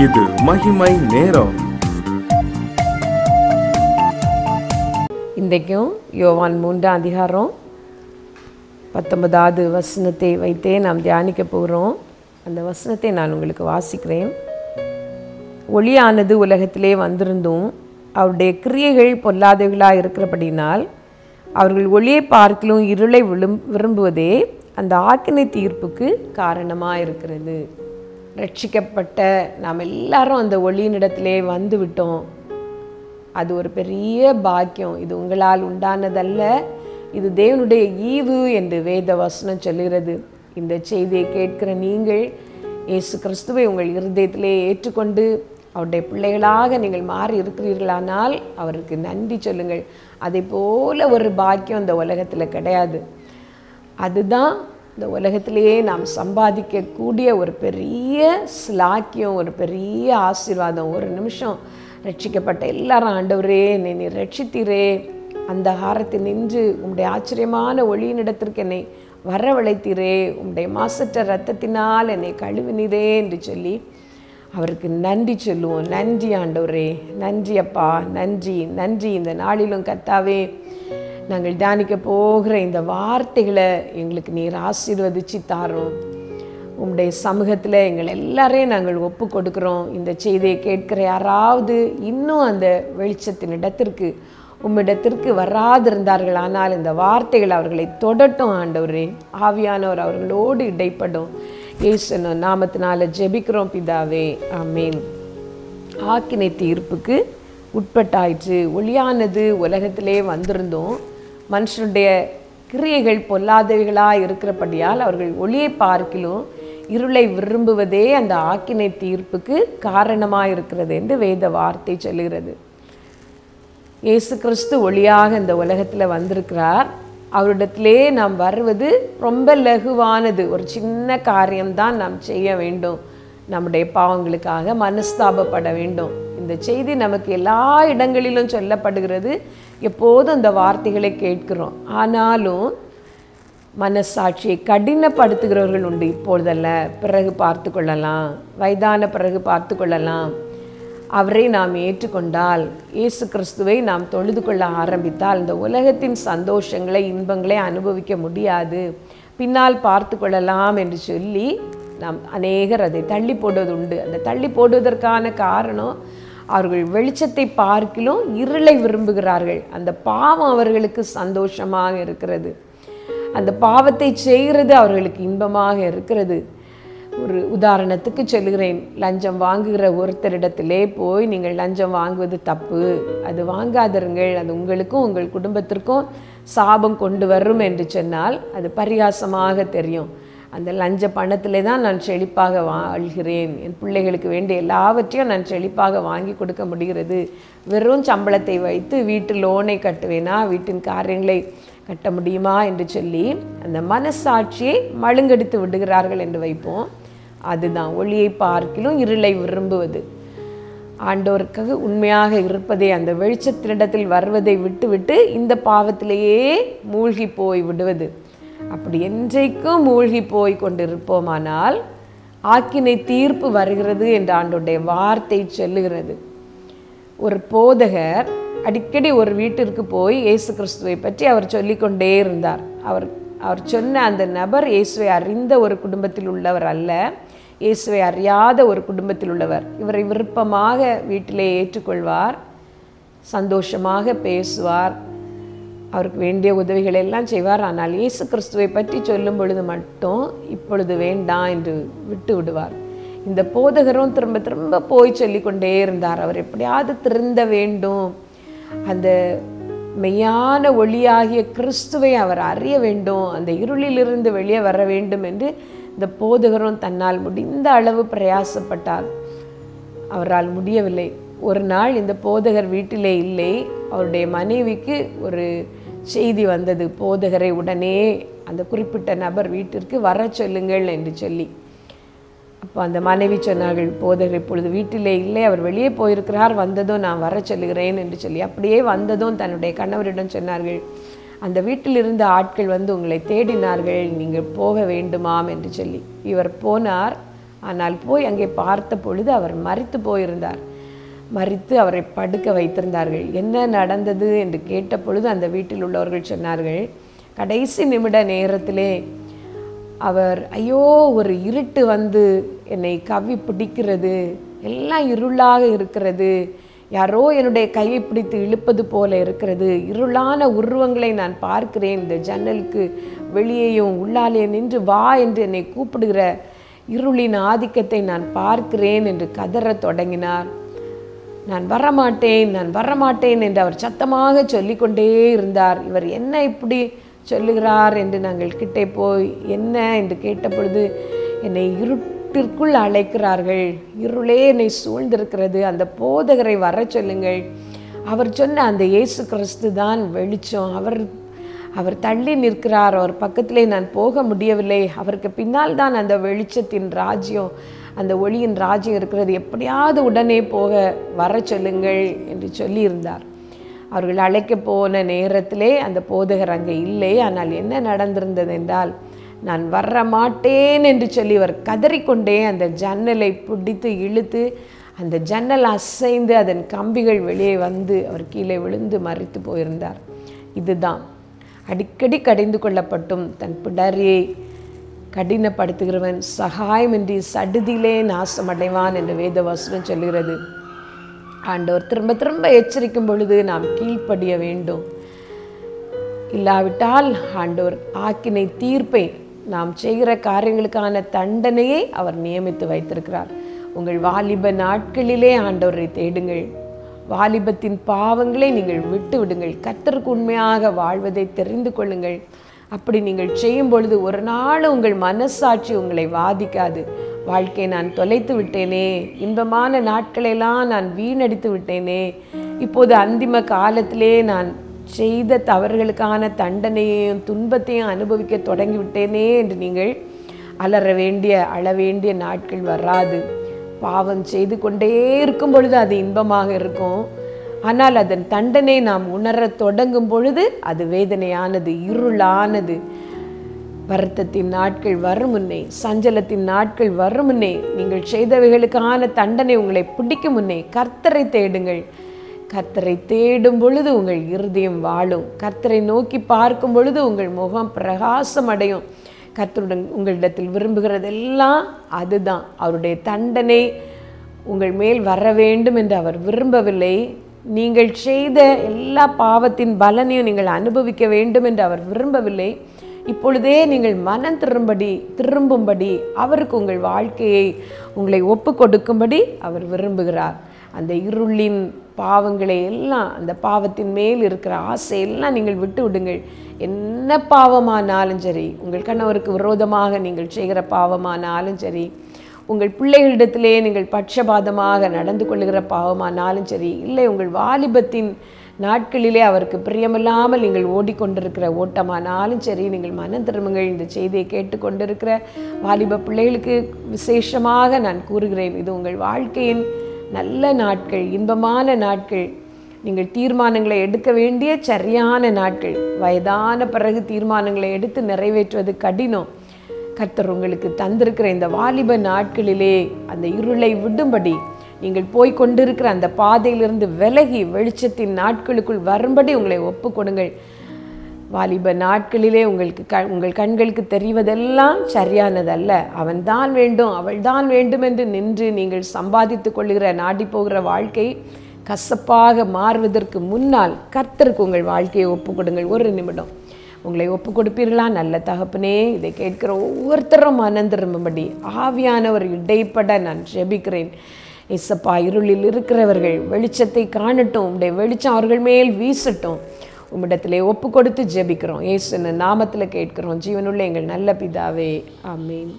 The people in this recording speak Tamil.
இது மகிமை நேரம். இன்றைக்கும் யோவான் 3ஆம் அதிகாரம் 19வது வசனத்தை வைத்தே நாம் தியானிக்க போகிறோம். அந்த வசனத்தை நான் உங்களுக்கு வாசிக்கிறேன். ஒளியானது உலகத்திலே வந்திருந்தும் அவருடைய கிரியைகள் பொல்லாதவைகளாக இருக்கிறபடினால் அவர்கள் ஒளியை பார்க்கிலும் இருளை விரும்புவதே அந்த ஆக்கினை தீர்ப்புக்கு காரணமாக இருக்கிறது. ரட்சிக்கப்பட்ட நாம் எல்லாரும் அந்த ஒளியினிடத்திலே வந்து விட்டோம். அது ஒரு பெரிய பாக்கியம். இது உங்களால் உண்டானதல்ல, இது தேவனுடைய ஈவு என்று வேத வசனம் சொல்லுகிறது. இந்த செய்தியை கேட்கிற நீங்கள் இயேசு கிறிஸ்துவை உங்கள் இருதயத்திலே ஏற்றுக்கொண்டு அவருடைய பிள்ளைகளாக நீங்கள் மாறி இருக்கிறீர்களானால் அவருக்கு நன்றி சொல்லுங்கள். அதை போல ஒரு பாக்கியம் இந்த உலகத்தில் கிடையாது. அதுதான் இந்த உலகத்திலேயே நாம் சம்பாதிக்கக்கூடிய ஒரு பெரிய ஸ்லாக்கியம், ஒரு பெரிய ஆசீர்வாதம். ஒரு நிமிஷம் ரட்சிக்கப்பட்ட எல்லாரும், ஆண்டவரே என்னை நீ ரட்சித்தீரே, அந்த ஹாரத்தில் நின்று உம்முடைய ஆச்சரியமான ஒளியினிடத்திற்கு என்னை வரவழைத்தீரே, உம்முடைய மாசற்ற இரத்தத்தினால் என்னை கழுவினீரே என்று சொல்லி அவருக்கு நன்றி சொல்லுவோம். நன்றி ஆண்டவரே, நன்றி அப்பா, நன்றி நன்றி. இந்த நாளிலும் கர்த்தாவே, நாங்கள் தியானிக்க போகிற இந்த வார்த்தைகளை எங்களுக்கு நீர் ஆசீர்வதிச்சு தாரோம். உம்முடைய சமூகத்தில் எங்கள் எல்லாரையும் நாங்கள் ஒப்பு கொடுக்குறோம். இந்த செய்தியை கேட்கிற யாராவது இன்னும் அந்த வெளிச்சத்தின் இடத்திற்கு உம்மிடத்திற்கு வராதிருந்தார்கள், ஆனால் இந்த வார்த்தைகள் அவர்களை தொடட்டும் ஆண்டவரே. ஆவியானவர் அவர்களோடு இடைப்படும். இயேசு நாமத்தினால ஜெபிக்கிறோம் பிதாவே, ஆமீன். ஆக்கினை தீர்ப்புக்கு உட்பட்டாயிற்று. ஒளியானது உலகத்திலே வந்திருந்தோம் மனுஷனுடைய கிரியைகள் பொல்லாதவைகளாக இருக்கிறபடியால் அவர்கள் ஒளியை பார்க்கிலும் இருளை விரும்புவதே அந்த ஆக்கினை தீர்ப்புக்கு காரணமாக இருக்கிறது என்று வேத வார்த்தை சொல்லுகிறது. இயேசு கிறிஸ்து ஒளியாக இந்த உலகத்தில் வந்திருக்கிறார். அவரிடத்திலே நாம் வருவது ரொம்ப லகுவானது. ஒரு சின்ன காரியம்தான் நாம் செய்ய வேண்டும். நம்முடைய பாவங்களுக்காக மனஸ்தாபப்பட வேண்டும். இந்த செய்தி நமக்கு எல்லா இடங்களிலும் சொல்லப்படுகிறது. எப்போதும் இந்த வார்த்தைகளை கேட்கிறோம். ஆனாலும் மனசாட்சியை கடினப்படுத்துகிறவர்கள் உண்டு. இப்பொழுதல்ல, பிறகு பார்த்து கொள்ளலாம், வயதான பிறகு பார்த்து கொள்ளலாம். அவரை நாம் ஏற்றுக்கொண்டால், இயேசு கிறிஸ்துவை நாம் தொழுது கொள்ள ஆரம்பித்தால் இந்த உலகத்தின் சந்தோஷங்களை இன்பங்களை அனுபவிக்க முடியாது, பின்னால் பார்த்து கொள்ளலாம் என்று சொல்லி நாம் அநேகர் அதை தள்ளி போடுவது உண்டு. அந்த தள்ளி போடுவதற்கான காரணம், அவர்கள் வெளிச்சத்தை பார்க்கிலும் இருளை விரும்புகிறார்கள். அந்த பாவம் அவர்களுக்கு சந்தோஷமாக இருக்கிறது. அந்த பாவத்தை செய்கிறது அவர்களுக்கு இன்பமாக இருக்கிறது. ஒரு உதாரணத்துக்கு சொல்லுகிறேன். லஞ்சம் வாங்குகிற ஒருத்தரிடத்திலே போய் நீங்கள் லஞ்சம் வாங்குவது தப்பு, அது வாங்காதிருங்கள், அது உங்களுக்கும் உங்கள் குடும்பத்திற்கும் சாபம் கொண்டு வரும் என்று சொன்னால் அது பரிகாசமாக தெரியும். அந்த லஞ்ச பணத்திலே தான் நான் செழிப்பாக வாழ்கிறேன், என் பிள்ளைகளுக்கு வேண்டிய எல்லாவற்றையும் நான் செழிப்பாக வாங்கி கொடுக்க முடிகிறது, வெறும் சம்பளத்தை வைத்து வீட்டு லோனை கட்டுவேனா, வீட்டின் காரியங்களை கட்ட முடியுமா என்று சொல்லி அந்த மனசாட்சியை மழுங்கடித்து விடுகிறார்கள் என்று வைப்போம். அதுதான் ஒளியை பார்க்கிலும் இருளை விரும்புவது. ஆண்டவருக்காக உண்மையாக இருப்பதை, அந்த வெளிச்சத்தினிடத்தில் வருவதை விட்டுவிட்டு இந்த பாவத்திலேயே மூழ்கி போய் விடுவது. அப்படி என்றைக்கும் மூழ்கி போய் கொண்டிருப்போமானால் ஆக்கினை தீர்ப்பு வருகிறது என்று ஆண்டவருடைய வார்த்தை சொல்லுகிறது. ஒரு போதகர் அடிக்கடி ஒரு வீட்டிற்கு போய் இயேசு கிறிஸ்துவை பற்றி அவர் சொல்லிக்கொண்டே இருந்தார். அவர் சொன்ன அந்த நபர் இயேசுவை அறிந்த ஒரு குடும்பத்தில் உள்ளவர் அல்ல, இயேசுவை அறியாத ஒரு குடும்பத்தில் உள்ளவர். இவரை விருப்பமாக வீட்டிலே ஏற்றுக்கொள்வார், சந்தோஷமாக பேசுவார், அவருக்கு வேண்டிய உதவிகள் எல்லாம் செய்வார். ஆனால் இயேசு கிறிஸ்துவை பற்றி சொல்லும் பொழுது மட்டும் இப்பொழுது வேண்டாம் என்று விட்டு விடுவார். இந்த போதகரும் திரும்ப திரும்ப போய் சொல்லிக்கொண்டே இருந்தார். அவர் எப்படியாவது திருந்த வேண்டும், அந்த மெய்யான ஒளியாகிய கிறிஸ்துவை அவர் அறிய வேண்டும், அந்த இருளிலிருந்து வெளியே வர வேண்டும் என்று இந்த போதகரும் தன்னால் முடிந்த அளவு பிரயாசப்பட்டார். அவரால் முடியவில்லை. ஒரு நாள் இந்த போதகர் வீட்டிலே இல்லை. அவருடைய மனைவிக்கு ஒரு செய்தி வந்தது, போதகரை உடனே அந்த குறிப்பிட்ட நபர் வீட்டிற்கு வர சொல்லுங்கள் என்று சொல்லி. அப்போ அந்த மனைவி சொன்னார்கள், போதகர் இப்பொழுது வீட்டிலே இல்லை, அவர் வெளியே போயிருக்கிறார், வந்ததும் நான் வர சொல்லுகிறேன் என்று சொல்லி. அப்படியே வந்ததும் தன்னுடைய கணவரிடம் சொன்னார்கள், அந்த வீட்டில் இருந்த ஆட்கள் வந்து உங்களை தேடினார்கள், நீங்கள் போக வேண்டுமாம் என்று சொல்லி. இவர் போனார். ஆனால் போய் அங்கே பார்த்த பொழுது அவர் மரித்து போயிருந்தார். மரித்து அவரை படுக்க வைத்திருந்தார்கள். என்ன நடந்தது என்று கேட்ட பொழுது அந்த வீட்டில் உள்ளவர்கள் சொன்னார்கள், கடைசி நிமிட நேரத்திலே அவர், ஐயோ, ஒரு இருட்டு வந்து என்னை கவ்வி பிடிக்கிறது, எல்லாம் இருளாக இருக்கிறது, யாரோ என்னுடைய கையை பிடித்து இழுப்பது போல இருக்கிறது, இருளான உருவங்களை நான் பார்க்கிறேன், இந்த ஜன்னலுக்கு வெளியேயும் உள்ளாலே நின்று வா என்று என்னை கூப்பிடுகிற இருளின் ஆதிக்கத்தை நான் பார்க்கிறேன் என்று கதறத் தொடங்கினார். நான் வரமாட்டேன் என்று அவர் சத்தமாக சொல்லிக்கொண்டே இருந்தார். இவர் என்ன இப்படி சொல்லுகிறார் என்று நாங்கள் கிட்டே போய் என்ன என்று கேட்ட பொழுது, என்னை இருட்டிற்குள் அழைக்கிறார்கள், இருளே என்னை சூழ்ந்திருக்கிறது, அந்த போதகரை வர சொல்லுங்கள், அவர் சொன்ன அந்த இயேசு கிறிஸ்து தான் வெளிச்சம், அவர் தள்ளி நிற்கிறார், அவர் பக்கத்திலே நான் போக முடியவில்லை, அவருக்கு பின்னால் தான் அந்த வெளிச்சத்தின் ராஜ்யம், அந்த ஒளியின் ராஜ்யம் இருக்கிறது, எப்படியாவது உடனே போக வர சொல்லுங்கள் என்று சொல்லியிருந்தார். அவர்கள் அழைக்க போன நேரத்திலே அந்த போதகர் அங்கே இல்லை. ஆனால் என்ன நடந்திருந்தது என்றால், நான் வர மாட்டேன் என்று சொல்லி அவர் கதறிக்கொண்டே அந்த ஜன்னலை பிடித்து இழுத்து அந்த ஜன்னல் அசைந்து அதன் கம்பிகள் வெளியே வந்து அவர் கீழே விழுந்து மரித்து போயிருந்தார். இதுதான் அடிக்கடி கடிந்து கொள்ளப்பட்டும் தன் பிடரியை கடினப்படுத்துகிறவன் சகாயமின்றி சடுதியிலே நாசமடைவான் என்று வேத வசனம் சொல்கிறது. ஆண்டவர் திரும்ப திரும்ப எச்சரிக்கும் பொழுது நாம் கீழ்ப்படிய வேண்டும். இல்லாவிட்டால் ஆண்டவர் ஆக்கினை தீர்ப்பை, நாம் செய்கிற காரியங்களுக்கான தண்டனையை அவர் நியமித்து வைத்திருக்கிறார். உங்கள் வாலிப நாட்களிலே ஆண்டவரை தேடுங்கள். வாலிபத்தின் பாவங்களை நீங்கள் விட்டு விடுங்கள். கர்த்தருக்கு உண்மையாக வாழ்வதை தெரிந்து கொள்ளுங்கள். அப்படி நீங்கள் செய்யும் பொழுது ஒரு நாள் உங்கள் மனசாட்சி உங்களை வாதிக்காது. வாழ்க்கையை நான் தொலைத்து விட்டேனே, இன்பமான நாட்களெல்லாம் நான் வீணடித்து விட்டேனே, இப்போது அந்திம காலத்திலே நான் செய்த தவறுகளுக்கான தண்டனையையும் துன்பத்தையும் அனுபவிக்க தொடங்கிவிட்டேனே என்று நீங்கள் அழ வேண்டிய நாட்கள் வராது. பாவம் செய்து கொண்டே இருக்கும் பொழுது அது இன்பமாக இருக்கும். ஆனால் அதன் தண்டனை நாம் உணர தொடங்கும் பொழுது அது வேதனையானது, இருளானது. வருத்தத்தின் நாட்கள் வரும் முன்னே, சஞ்சலத்தின் நாட்கள் வரும் முன்னே, நீங்கள் செய்தவைகளுக்கான தண்டனை உங்களை பிடிக்கும் முன்னே கர்த்தரை தேடுங்கள். கர்த்தரை தேடும் பொழுது உங்கள் இருதயம் வாழும். கர்த்தரை நோக்கி பார்க்கும் பொழுது உங்கள் முகம் பிரகாசம் அடையும். கர்த்தருடன் உங்களிடத்தில் விரும்புகிறதெல்லாம் அதுதான். அவருடைய தண்டனை உங்கள் மேல் வர வேண்டும் என்று அவர் விரும்பவில்லை. நீங்கள் செய்த எல்லா பாவத்தின் பலனையும் நீங்கள் அனுபவிக்க வேண்டும் என்று அவர் விரும்பவில்லை. இப்பொழுதே நீங்கள் மனம் திரும்பும்படி அவருக்கு உங்கள் வாழ்க்கையை உங்களை ஒப்பு கொடுக்கும்படி அவர் விரும்புகிறார். அந்த இருளின் பாவங்களை எல்லாம், அந்த பாவத்தின் மேல் இருக்கிற ஆசையெல்லாம் நீங்கள் விட்டு விடுங்கள். என்ன பாவமானாலும் சரி, உங்கள் கணவருக்கு விரோதமாக நீங்கள் செய்கிற பாவமானாலும் சரி, உங்கள் பிள்ளைகளிடத்திலே நீங்கள் பட்சபாதமாக நடந்து கொள்ளுகிற பாவமானாலும் சரி, இல்லை உங்கள் வாலிபத்தின் நாட்களிலே அவருக்கு பிரியமில்லாமல் நீங்கள் ஓடிக்கொண்டிருக்கிற ஓட்டமானாலும் சரி, நீங்கள் மனம் திரும்புங்கள். இந்த செய்தியை கேட்டுக்கொண்டிருக்கிற வாலிப பிள்ளைகளுக்கு விசேஷமாக நான் கூறுகிறேன், இது உங்கள் வாழ்க்கையின் நல்ல நாட்கள், இன்பமான நாட்கள். நீங்கள் தீர்மானங்களை எடுக்க வேண்டிய சரியான நாட்கள். வயதான பிறகு தீர்மானங்களை எடுத்து நிறைவேற்றுவது கடினம். கர்த்தர் உங்களுக்கு தந்திருக்கிற இந்த வாலிப நாட்களிலே அந்த இருளை விடும்படி, நீங்கள் போய்கொண்டிருக்கிற அந்த பாதையிலிருந்து விலகி வெளிச்சத்தின் நாட்களுக்குள் வரும்படி உங்களை ஒப்பு கொடுங்கள். வாலிப நாட்களிலே உங்கள் கண்களுக்கு தெரிவதெல்லாம் சரியானதல்ல. அவன்தான் வேண்டும், அவள்தான் வேண்டும் என்று நின்று நீங்கள் சம்பாதித்து கொள்ளுகிற நாடி போகிற வாழ்க்கை கசப்பாக மாறுவதற்கு முன்னால் கர்த்தருக்கு உங்கள் வாழ்க்கையை ஒப்பு கொடுங்கள். ஒரு நிமிடம் உங்களை ஒப்பு கொடுப்பீர்களா? நல்ல தகப்பனே, இதை கேட்கிற ஒவ்வொருத்தரும் மனம் திரும்பும்படி ஆவியானவர் இடைப்பட நான் ஜெபிக்கிறேன். இயேசப்பா, இருளில் இருக்கிறவர்கள் வெளிச்சத்தை காணட்டும். உம்முடைய வெளிச்சம் அவர்கள் மேல் வீசட்டும். உம்மிடத்திலே ஒப்பு கொடுத்து ஜெபிக்கிறோம். இயேசுவின் நாமத்தில் கேட்கிறோம் ஜீவனுள்ள எங்கள் நல்ல பிதாவே, ஆமென்.